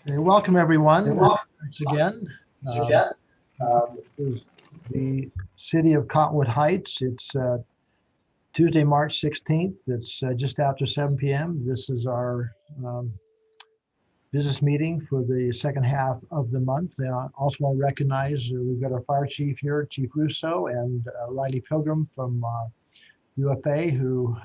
Okay, welcome everyone. Welcome Once again, again. this is the city of Cottonwood Heights. It's Tuesday, March 16th. It's just after 7 p.m. This is our business meeting for the second half of the month. I also want to recognize we've got our fire chief here, Chief Russo, and Riley Pilgrim from UFA, who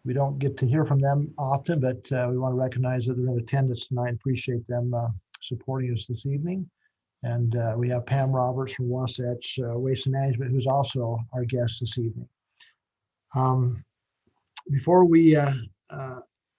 we don't get to hear from them often, but we want to recognize that they're in attendance tonight and appreciate them supporting us this evening. And we have Pam Roberts from Wasatch Waste Management, who's also our guest this evening. Before we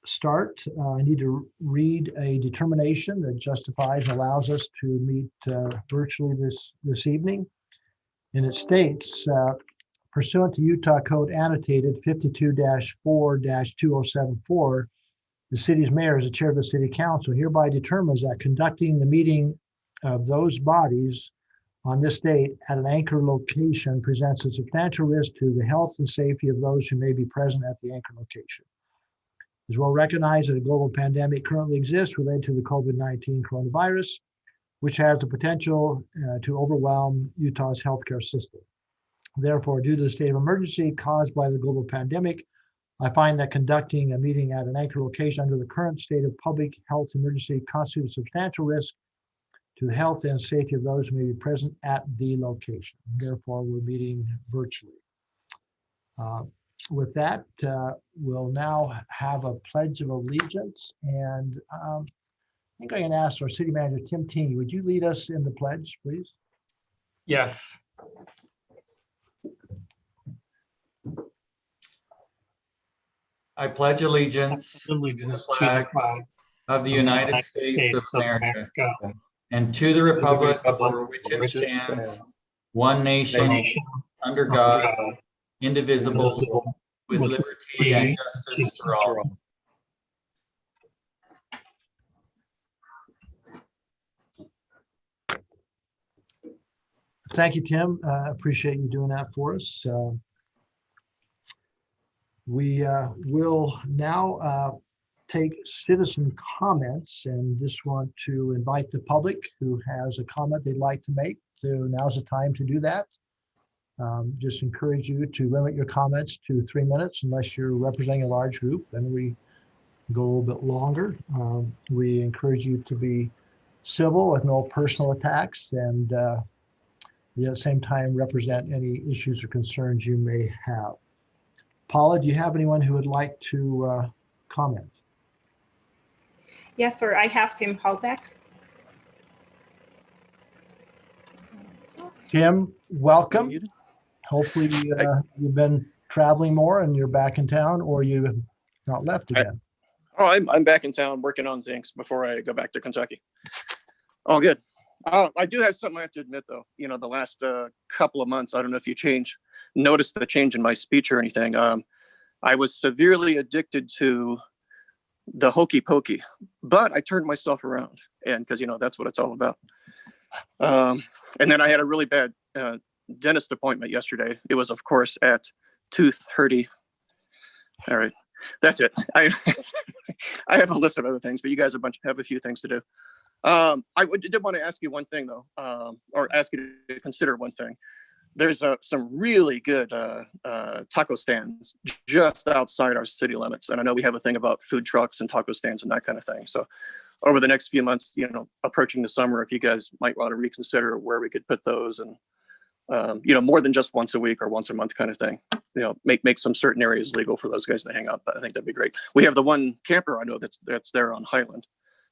start, I need to read a determination that justifies and allows us to meet virtually this evening. And it states, pursuant to Utah Code Annotated 52-4-2074, the city's mayor, as the chair of the city council, hereby determines that conducting the meeting of those bodies on this date at an anchor location presents a substantial risk to the health and safety of those who may be present at the anchor location. It is well recognized that a global pandemic currently exists related to the COVID-19 coronavirus, which has the potential to overwhelm Utah's healthcare system. Therefore, due to the state of emergency caused by the global pandemic, I find that conducting a meeting at an anchor location under the current state of public health emergency constitutes a substantial risk to the health and safety of those who may be present at the location. Therefore, we're meeting virtually. With that, we'll now have a pledge of allegiance. And I think I can ask our city manager, Tim Teague, would you lead us in the pledge, please? Yes. I pledge allegiance to the flag of the United States of America and to the republic for which it stands, one nation, under God, indivisible, with liberty and justice for all. Thank you, Tim. Appreciate you doing that for us. We will now take citizen comments, and just want to invite the public who has a comment they'd like to make. So now's the time to do that. Just encourage you to limit your comments to 3 minutes unless you're representing a large group. Then we go a little bit longer. We encourage you to be civil with no personal attacks, and at the same time represent any issues or concerns you may have. Paula, do you have anyone who would like to comment? Yes, sir. I have Tim Callback. Tim, welcome. Hopefully you've been traveling more and you're back in town, or you have not left again. I'm back in town working on things before I go back to Kentucky. All good. I do have something I have to admit, though. You know, the last couple of months, I don't know if you noticed the change in my speech or anything. I was severely addicted to the hokey pokey, but I turned myself around, and because, you know, that's what it's all about. And then I had a really bad dentist appointment yesterday. It was, of course, at Tooth Hurdy. All right, that's it. I have a list of other things, but you guys have a few things to do. I did want to ask you one thing, though, or ask you to consider one thing. There's some really good taco stands just outside our city limits. And I know we have a thing about food trucks and taco stands and that kind of thing. So over the next few months, you know, approaching the summer, if you guys might want to reconsider where we could put those, and, you know, more than just once a week or once a month kind of thing, you know, make some certain areas legal for those guys to hang out. I think that'd be great. We have the one camper I know that's there on Highland,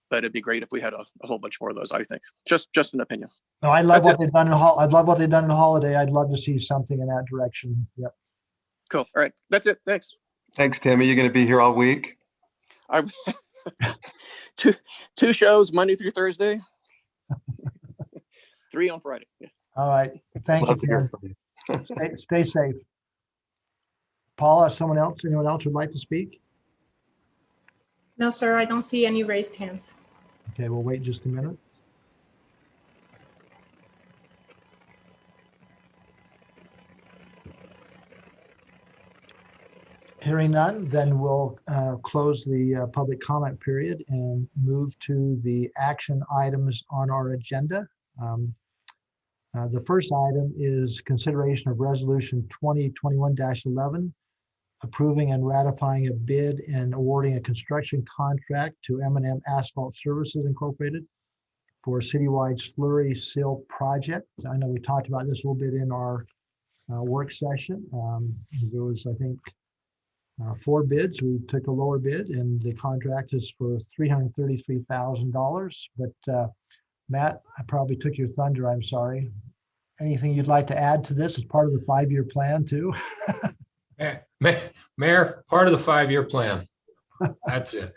but it'd be great if we had a whole bunch more of those, I think. Just an opinion. No, I love what they've done I'd love what they've done in Holiday. I'd love to see something in that direction. Yep. Cool. All right. That's it. Thanks. Thanks, Tim. Are you going to be here all week? Two shows, Monday through Thursday. 3 on Friday. Yeah. All right. Thank you, Tim. Stay safe. Paula, anyone else would like to speak? No, sir. I don't see any raised hands. Okay, we'll wait just a minute. Hearing none, then we'll close the public comment period and move to the action items on our agenda. The first item is consideration of resolution 2021-11, approving and ratifying a bid and awarding a construction contract to M&M Asphalt Services Incorporated for a citywide slurry seal project. I know we talked about this a little bit in our work session. There was, I think, 4 bids. We took the lower bid, and the contract is for $333,000. But Matt, I probably took your thunder. I'm sorry. Anything you'd like to add to this as part of the 5-year plan too? Mayor, part of the 5-year plan. That's it.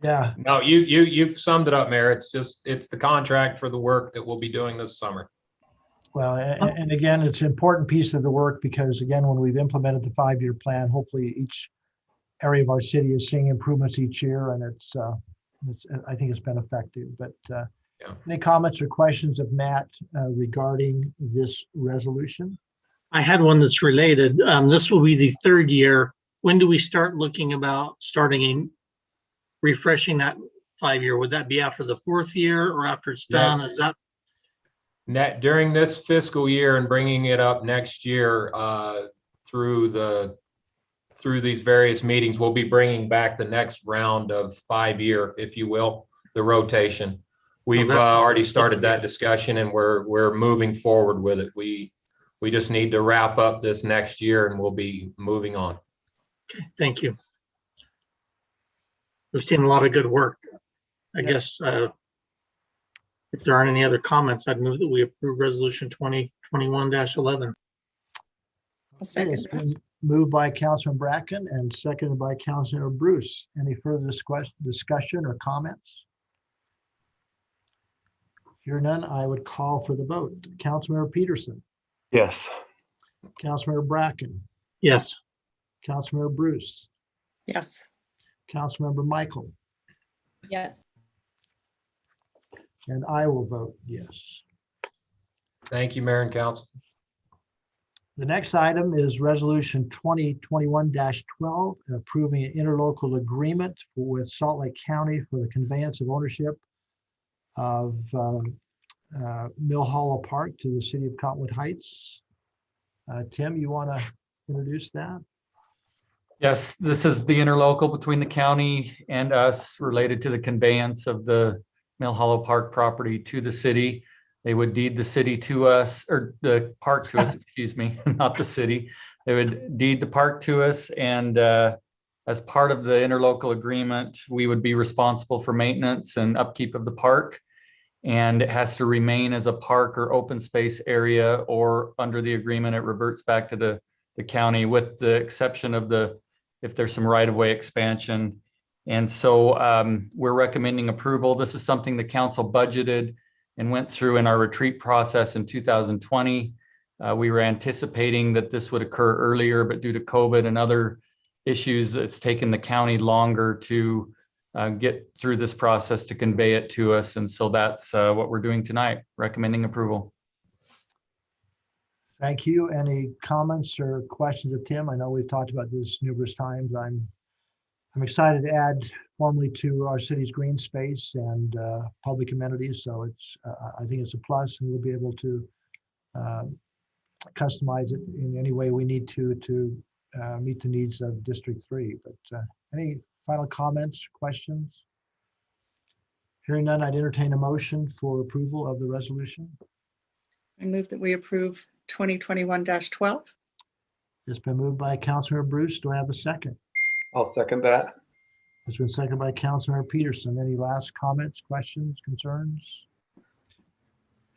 Yeah. No, you've summed it up, Mayor. It's the contract for the work that we'll be doing this summer. Well, and again, it's an important piece of the work because again, when we've implemented the 5-year plan, hopefully each area of our city is seeing improvements each year, and it's I think it's been effective. But Yeah. Any comments or questions of Matt regarding this resolution? I had one that's related. This will be the 3rd year. When do we start looking about refreshing that 5-year? Would that be after the 4th year or after it's done? Is that During this fiscal year and bringing it up next year through these various meetings, we'll be bringing back the next round of 5-year, if you will, the rotation. We've already started that discussion, and we're moving forward with it. We just need to wrap up this next year, and we'll be moving on. okay? Thank you. We've seen a lot of good work. I guess if there aren't any other comments, I'd move that we approve resolution 2021-11. I'll second It's that. been moved by Councilman Bracken and seconded by Councilor Bruce. Any further discussion or comments? Hear none, I would call for the vote. Councilmember Peterson, Yes. Councilmember Bracken, Yes. Councilmember Bruce, Yes. Councilmember Michael, Yes. and I will vote yes. Thank you, Mayor and Council. The next item is resolution 2021-12, approving an interlocal agreement with Salt Lake County for the conveyance of ownership of Mill Hollow Park to the city of Cottonwood Heights. Tim, you want to introduce that? Yes, this is the interlocal between the county and us related to the conveyance of the Mill Hollow Park property to the city. They would deed the city to us, or the park to us, excuse me, not the city. They would deed the park to us, and as part of the interlocal agreement, we would be responsible for maintenance and upkeep of the park. And it has to remain as a park or open space area, or under the agreement, it reverts back to the county, with the exception of if there's some right-of-way expansion. And so we're recommending approval. This is something the council budgeted and went through in our retreat process in 2020. We were anticipating that this would occur earlier, but due to COVID and other issues, it's taken the county longer to get through this process to convey it to us. And so that's what we're doing tonight, recommending approval. Thank you. Any comments or questions of Tim? I know we've talked about this numerous times. I'm excited to add formally to our city's green space and public amenities. So it's I think it's a plus, and we'll be able to customize it in any way we need to meet the needs of District 3. But any final comments, questions? Hearing none, I'd entertain a motion for approval of the resolution. I move that we approve 2021-12. It's been moved by Councilor Bruce. Do I have a second? I'll second that. It's been seconded by Councilor Peterson. Any last comments, questions, concerns?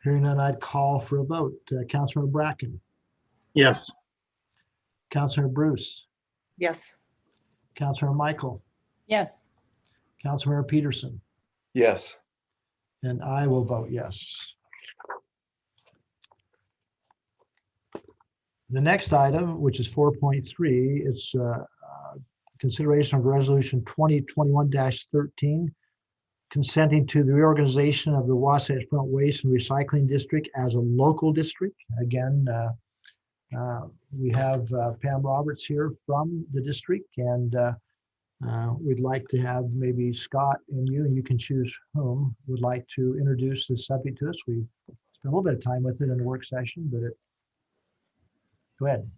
Hearing none, I'd call for a vote. Councilor Bracken, Yes. Councilor Bruce, Yes. Councilor Michael, Yes. Councilor Peterson, Yes. and I will vote yes. The next item, which is 4.3, it's consideration of resolution 2021-13, consenting to the reorganization of the Wasatch Front Waste and Recycling District as a local district. Again, We have Pam Roberts here from the district, and we'd like to have maybe Scott and you can choose whom would like to introduce this subject to us. We've spent a little bit of time with it in the work session, but go ahead.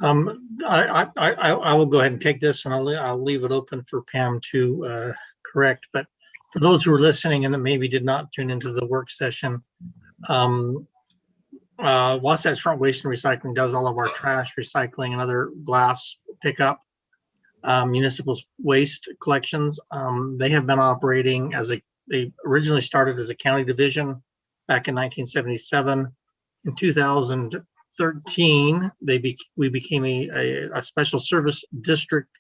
I will go ahead and take this, and I'll leave it open for Pam to correct. But for those who are listening and that maybe did not tune into the work session, Wasatch Front Waste and Recycling does all of our trash recycling and other glass pickup, municipal waste collections. They have been operating they originally started as a county division back in 1977. In 2013, we became a special service district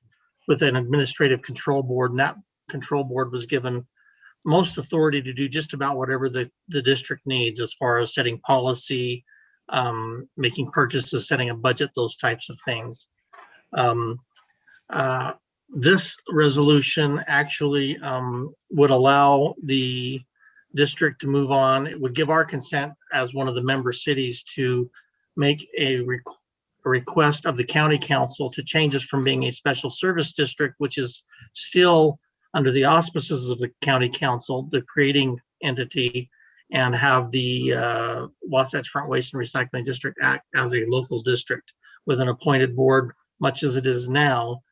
with an administrative control board, and that control board was given most authority to do just about whatever the district needs as far as setting policy, making purchases, setting a budget, those types of things. This resolution actually would allow the district to move on. It would give our consent as one of the member cities to make a request of the county council to change us from being a special service district, which is still under the auspices of the county council, the creating entity, and have the Wasatch Front Waste and Recycling District act as a local district with an appointed board, much as it is now,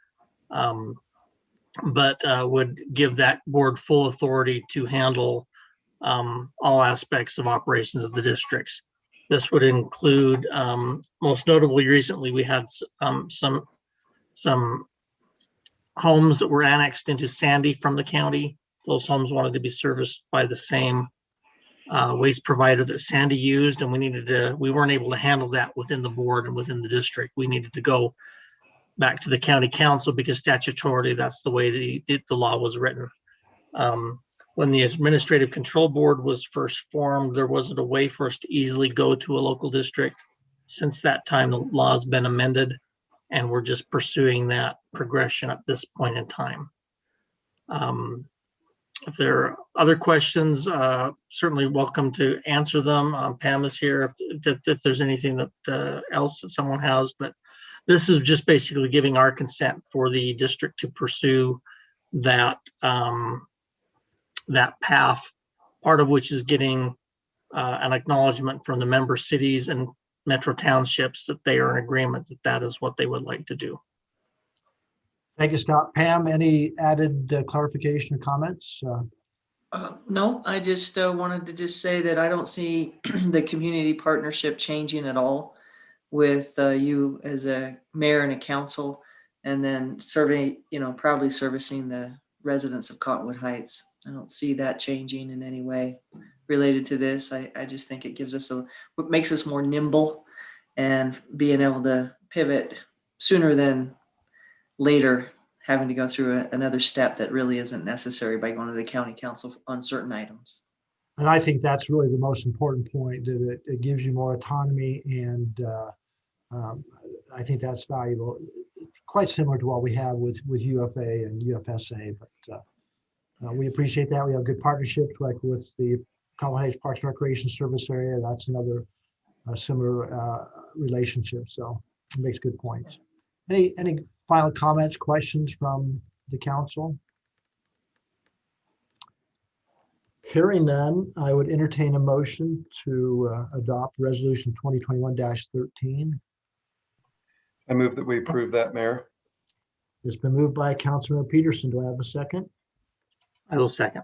but would give that board full authority to handle all aspects of operations of the districts. This would include, most notably recently, we had some homes that were annexed into Sandy from the county. Those homes wanted to be serviced by the same waste provider that Sandy used, and we weren't able to handle that within the board and within the district. We needed to go back to the county council because statutorily that's the way the law was written. When the administrative control board was first formed, there wasn't a way for us to easily go to a local district. Since that time, the law has been amended, and we're just pursuing that progression at this point in time. If there are other questions, certainly welcome to answer them. Pam is here if there's anything that else that someone has, but this is just basically giving our consent for the district to pursue that that path, part of which is getting an acknowledgement from the member cities and metro townships that they are in agreement that that is what they would like to do. Thank you, Scott. Pam, any added clarification or comments? No, I just wanted to just say that I don't see the community partnership changing at all with you as a mayor and a council, and then proudly servicing the residents of Cottonwood Heights. I don't see that changing in any way related to this. I just think it gives us what makes us more nimble and being able to pivot sooner than later, having to go through another step that really isn't necessary by going to the county council on certain items. And I think that's really the most important point, that it gives you more autonomy, and I think that's valuable. Quite similar to what we have with UFA and UFSA, but we appreciate that. We have good partnerships like with the Cottonwood Heights Parks and Recreation Service area. That's another similar relationship. So it makes good points. Any final comments, questions from the council? Hearing none, I would entertain a motion to adopt resolution 2021-13. I move that we approve that, Mayor. It's been moved by Councilmember Peterson. Do I have a second? I will second.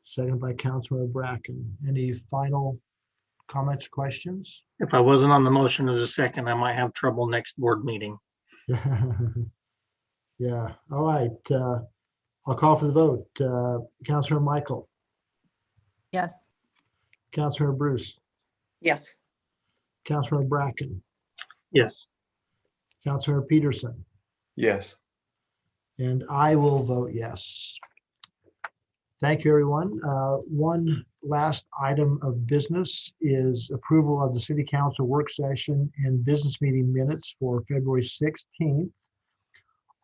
Second by Councilmember Bracken. Any final comments, questions? If I wasn't on the motion as a second, I might have trouble next board meeting. Yeah. All right. I'll call for the vote. Councilmember Michael. Yes. Councilmember Bruce. Yes. Councilmember Bracken. Yes. Councilmember Peterson. Yes. And I will vote yes. Thank you, everyone. One last item of business is approval of the City Council work session and business meeting minutes for February 16th.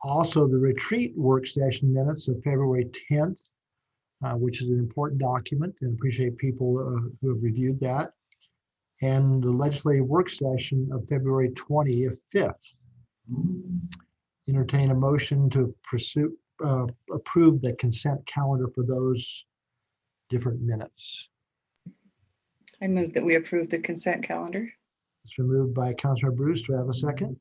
Also, the retreat work session minutes of February 10th, which is an important document, and appreciate people who have reviewed that. and the legislative work session of February 25th. Entertain a motion to pursue, approve the consent calendar for those different minutes. I move that we approve the consent calendar. It's been moved by Councilor Bruce. Do I have a second?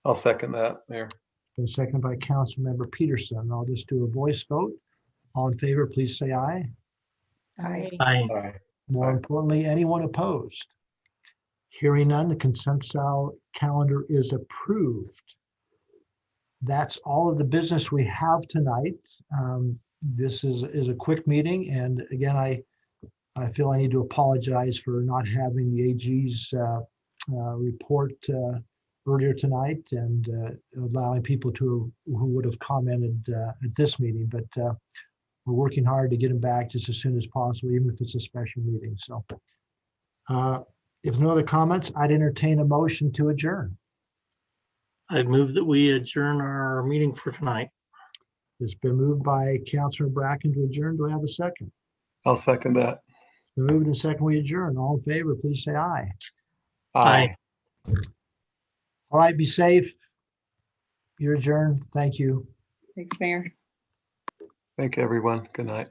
I'll second that, Mayor. Been seconded by Councilmember Peterson. I'll just do a voice vote. All in favor, please say aye. Aye. Aye. Aye. More Aye. importantly, anyone opposed? Hearing none, the consent calendar is approved. That's all of the business we have tonight. This is a quick meeting, and again, I feel I need to apologize for not having the AG's report earlier tonight and allowing people who would have commented at this meeting, but we're working hard to get them back just as soon as possible, even if it's a special meeting. So if no other comments, I'd entertain a motion to adjourn. I move that we adjourn our meeting for tonight. It's been moved by Councilor Bracken to adjourn. Do I have a second? I'll second that. It's been moved and second we adjourn. All in favor, please say aye. Aye. All right, be safe. You're adjourned. Thank you. Thanks, Mayor. Thank you, everyone. Good night.